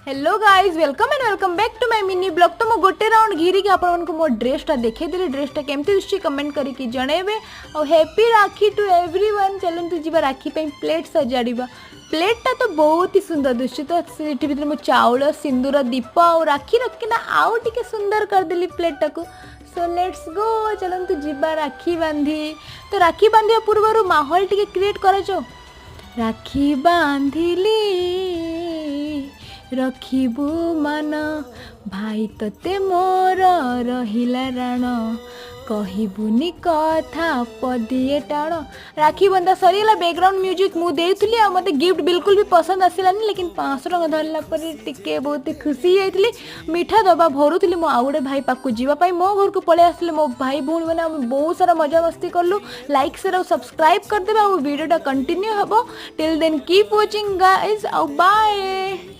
Hello guys welcome and welcome back to my mini blog. तो मो गोटे round घिरी कि आपको मो ड्रेसटा देखी ड्रेसटा केमती दिशुची कमेंट करके जनइबे। और हैप्पी राखी टू एवरीवन। चलते जी राखी प्लेट सजाड़ा। प्लेटा तो बहुत ही सुंदर दिशुची। तो से भर मो चाउल सिंदूर दीप और राखी रखिना आउ टिके सुंदर करदेली प्लेटा को। सो लेट्स गो चलतु जीवा राखी बांधी। तो राखी बांधिया पूर्व माहौल टिके क्रिएट कर राखी बांधिली रखिबु मन भाई तते मोर रहिला राण कहबुनी कथा पदिए टाण। राखी बंधा सरीगला बैकग्राउंड म्यूजिक मु देउथली आ मते गिफ्ट बिल्कुल भी पसंद आसिलानी। लेकिन 500 टଙ୍କା धरला पर टिके बहुत खुशी जाइतली। मीठा दबा भरुतली मो आ गोटे भाई पाखु जीवा पाई मो घर को पळे आसले मो भाई भूणी माने हम बहुत सारा मजा मस्ती करलु। लाइक शेयर और सब्सक्राइब कर देबा और वीडियोटा कंटिन्यू हबो। Till then keep watching guys. Bye.